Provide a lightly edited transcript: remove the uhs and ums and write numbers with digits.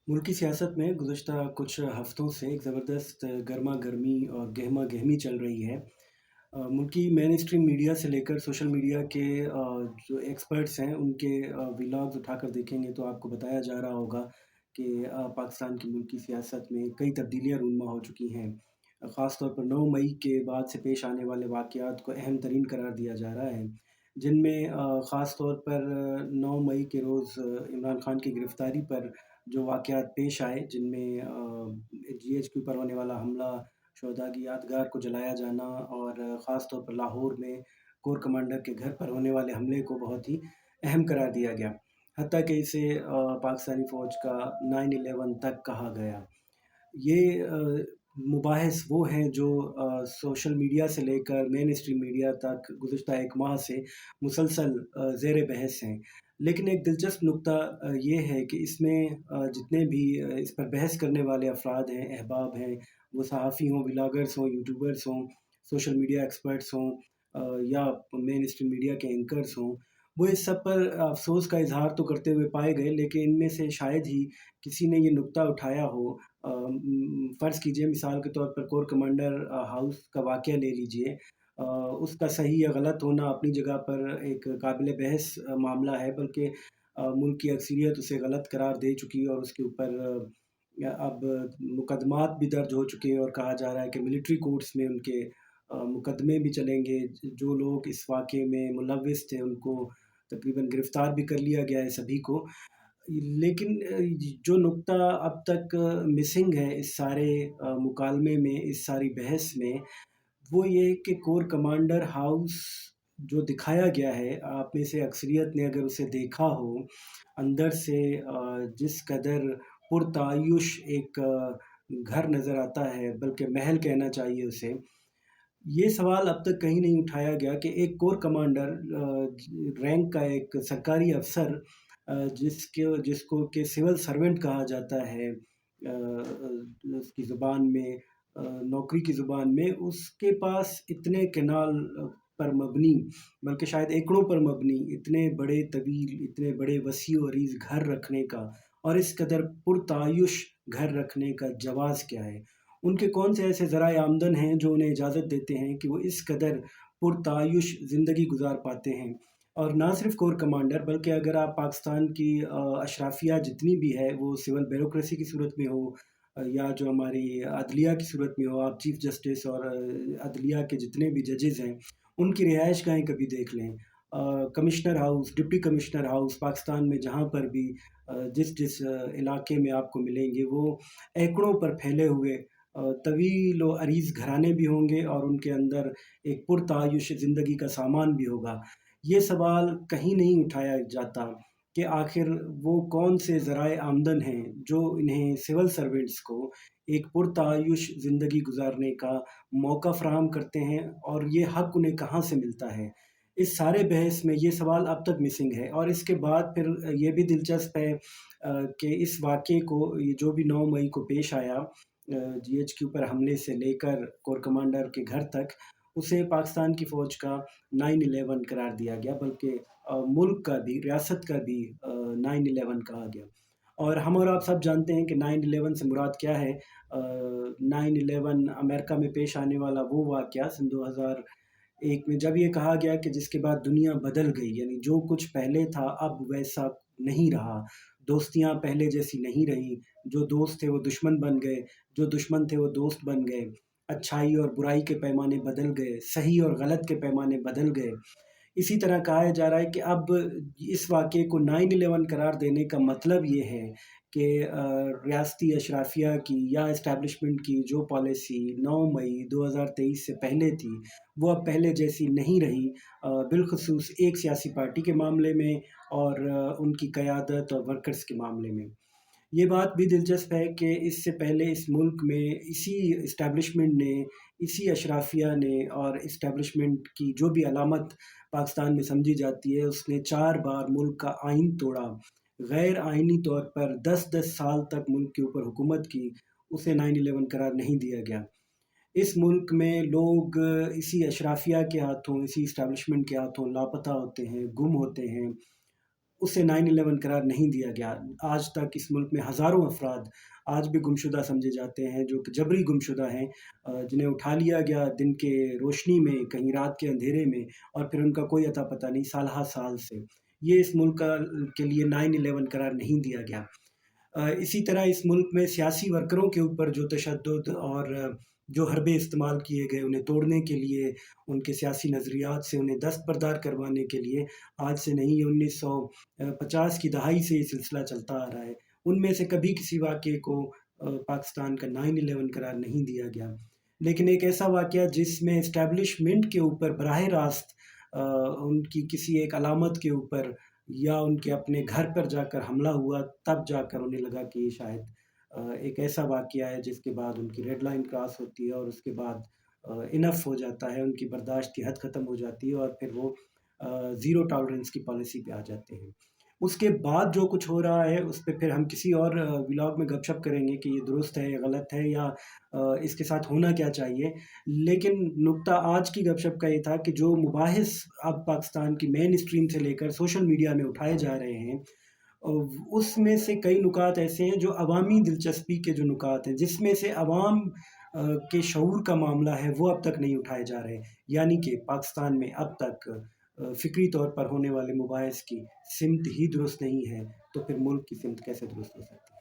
मुल्की सियासत में गुज़श्ता कुछ हफ़्तों से एक ज़बरदस्त गरमा-गर्मी और गहमा-गहमी चल रही है। मुल्की मेन स्ट्रीम मीडिया से लेकर सोशल मीडिया के जो एक्सपर्ट्स हैं उनके व्लॉग्स उठाकर देखेंगे तो आपको बताया जा रहा होगा कि पाकिस्तान की मुल्की सियासत में कई तब्दीलियाँ रूनुमा हो चुकी हैं। ख़ास तौर पर 9 मई के बाद से पेश आने वाले वाक़यात को अहम तरीन करार दिया जा रहा है, जिनमें ख़ास तौर पर 9 मई के रोज़ इमरान खान की गिरफ़्तारी पर जो वाक़यात पेश आए, जिनमें जीएचक्यू पर होने वाला हमला, शोहदा की यादगार को जलाया जाना और ख़ास तौर पर लाहौर में कोर कमांडर के घर पर होने वाले हमले को बहुत ही अहम करार दिया गया। हत्ता कि इसे पाकिस्तानी फ़ौज का 9/11 तक कहा गया। ये मुबाहिस वो हैं जो सोशल मीडिया से लेकर मेन स्ट्रीम मीडिया तक गुज़िश्ता 1 माह से मुसलसल ज़ेर बहस हैं। लेकिन एक दिलचस्प नुक्ता ये है कि इसमें जितने भी इस पर बहस करने वाले अफ़राद हैं, अहबाब हैं, वो सहाफ़ी हों, व्लॉगर्स हों, यूट्यूबर्स हों, सोशल मीडिया एक्सपर्ट्स हों या मेन स्ट्रीम मीडिया के एंकर्स हों, वो इस सब पर अफ़सोस का इज़हार तो करते हुए पाए गए, लेकिन इनमें से शायद ही किसी ने ये नुक्ता उठाया हो। फ़र्ज़ कीजिए मिसाल के तौर पर कोर कमांडर हाउस का वाक़या ले लीजिए। उसका सही या गलत होना अपनी जगह पर एक काबिल बहस मामला है, बल्कि मुल्क की अक्सरियत उसे गलत करार दे चुकी है और उसके ऊपर अब मुकदमात भी दर्ज हो चुके हैं और कहा जा रहा है कि मिलिट्री कोर्ट्स में उनके मुकदमे भी चलेंगे। जो लोग इस वाक़ये में मुलव्विस थे उनको तकरीबन गिरफ़्तार भी कर लिया गया है सभी को। लेकिन जो नुक्ता अब तक मिसिंग है इस सारे मुकालमे में, इस सारी बहस में, वो ये है कि कोर कमांडर हाउस जो दिखाया गया है, आप में से अक्सरियत ने अगर उसे देखा हो, अंदर से जिस कदर पुरतायुश एक घर नज़र आता है, बल्कि महल कहना चाहिए उसे। ये सवाल अब तक कहीं नहीं उठाया गया कि एक कोर कमांडर रैंक का एक सरकारी अफ़सर जिसको कि सिविल सर्वेंट कहा जाता है उसकी ज़ुबान में नौकरी की ज़ुबान में, उसके पास इतने केनाल पर मबनी बल्कि शायद एकड़ों पर मबनी इतने बड़े तवील, इतने बड़े वसीअ व अरीज़ घर रखने का और इस कदर पुरतायुश घर रखने का जवाज़ क्या है? उनके कौन से ऐसे ज़राए आमदन हैं जो उन्हें इजाज़त देते हैं कि वो इस कदर पुरतायुश ज़िंदगी गुज़ार पाते हैं। और ना सिर्फ़ कोर कमांडर बल्कि अगर आप पाकिस्तान की अशराफिया जितनी भी है वो सिविल ब्यूरोक्रेसी की सूरत में हो या जो हमारी अदलिया की सूरत में हो, आप चीफ़ जस्टिस और अदलिया के जितने भी जजेज़ हैं, उनकी रिहाइशगाहें कभी देख लें। Commissioner house, deputy commissioner house Pakistan में जहाँ पर भी जिस इलाके में आपको मिलेंगे वो एकड़ों पर फैले हुए तवील व अरीज़ घराने भी होंगे और उनके अंदर एक पुरतायुश ज़िंदगी का सामान भी होगा। ये सवाल कहीं नहीं उठाया जाता कि आखिर वो कौन से ज़राए आमदन हैं जो इन्हें सिविल सर्वेंट्स को एक पुरतायुश ज़िंदगी गुज़ारने का मौका फ़राहम करते हैं और ये हक़ उन्हें कहाँ से मिलता है। इस सारे बहस में ये सवाल अब तक मिसिंग है और इसके बाद फिर ये भी दिलचस्प है कि इस वाक़ये को ये जो भी 9 मई को पेश आया जीएचक्यू पर हमले से लेकर कोर कमांडर के घर तक, उसे पाकिस्तान की फ़ौज का 9/11 करार दिया गया बल्कि मुल्क का भी, रियासत का भी 9/11 कहा गया। और हम और आप सब जानते हैं कि 9/11 से मुराद क्या है। 9/11 अमेरिका में पेश आने वाला वो वाक़या सन 2001 में जब ये कहा गया कि जिसके बाद दुनिया बदल गई, यानी जो कुछ पहले था अब वैसा नहीं रहा। दोस्तियाँ पहले जैसी नहीं रहीं, जो दोस्त थे वो दुश्मन बन गए, जो दुश्मन थे वो दोस्त बन गए। अच्छाई और बुराई के पैमाने बदल गए, सही और गलत के पैमाने बदल गए। इसी तरह कहा जा रहा है कि अब इस वाक़ये को 9/11 करार देने का मतलब ये है कि रियासती अशराफिया की या एस्टेब्लिशमेंट की जो पॉलिसी 9 मई 2023 से पहले थी, वो अब पहले जैसी नहीं रही। बिलख़ुसूस एक सियासी पार्टी के मामले में और उनकी क़यादत और वर्कर्स के मामले में। ये बात भी दिलचस्प है कि इससे पहले इस मुल्क में इसी एस्टेब्लिशमेंट ने, इसी अशराफिया ने और एस्टेब्लिशमेंट की जो भी अलामत पाकिस्तान में समझी जाती है, उसने 4 बार मुल्क का आइन तोड़ा। गैर आइनी तौर पर 10-10 साल तक मुल्क के ऊपर हुकूमत की, उसे 9/11 करार नहीं दिया गया। इस मुल्क में लोग इसी अशराफिया के हाथों, इसी एस्टेब्लिशमेंट के हाथों लापता होते हैं, गुम होते हैं। उसे 9/11 करार नहीं दिया गया। आज तक इस मुल्क में हज़ारों अफ़राद आज भी गुमशुदा समझे जाते हैं, जो कि जबरी गुमशुदा हैं, जिन्हें उठा लिया गया दिन के रोशनी में, कहीं रात के अंधेरे में, और फिर उनका कोई अता पता नहीं साल से। ये इस मुल्क के लिए 9/11 करार नहीं दिया गया। इसी तरह इस मुल्क में सियासी वर्करों के ऊपर जो तशद्दुद और जो हरबे इस्तेमाल किए गए उन्हें तोड़ने के लिए, उनके सियासी नज़रियात से उन्हें दस्तबरदार करवाने के लिए, आज से नहीं, ये 1950 की दहाई से ये सिलसिला चलता आ रहा है। उनमें से कभी किसी वाक़ये को पाकिस्तान का 9/11 करार नहीं दिया गया। लेकिन एक ऐसा वाक़या जिसमें एस्टेब्लिशमेंट के ऊपर बराह रास्त उनकी किसी एक अलामत के ऊपर या उनके अपने घर पर जाकर हमला हुआ, तब जाकर उन्हें लगा कि ये शायद एक ऐसा वाक़या है जिसके बाद उनकी रेड लाइन क्रॉस होती है और उसके बाद इनफ़ हो जाता है, उनकी बर्दाश्त की हद ख़त्म हो जाती है और फिर वो ज़ीरो टॉलरेंस की पॉलिसी पे आ जाते हैं। उसके बाद जो कुछ हो रहा है, उस पे फिर हम किसी और व्लॉग में गपशप करेंगे कि ये दुरुस्त है या गलत है, या इसके साथ होना क्या चाहिए। लेकिन नुकता आज की गपशप का ये था कि जो मुबाहिस अब पाकिस्तान की मेन स्ट्रीम से लेकर सोशल मीडिया में उठाए जा रहे हैं, अ, उसमें से कई नुकात ऐसे हैं जो अवामी दिलचस्पी के जो नुकात हैं, जिसमें से अवाम के शऊर का मामला है, वो अब तक नहीं उठाए जा रहे। यानी कि पाकिस्तान में अब तक फ़िक्री तौर पर होने वाले मुबाहिस की सिमत ही दुरुस्त नहीं है, तो फिर मुल्क की सिमत कैसे दुरुस्त हो सकती है?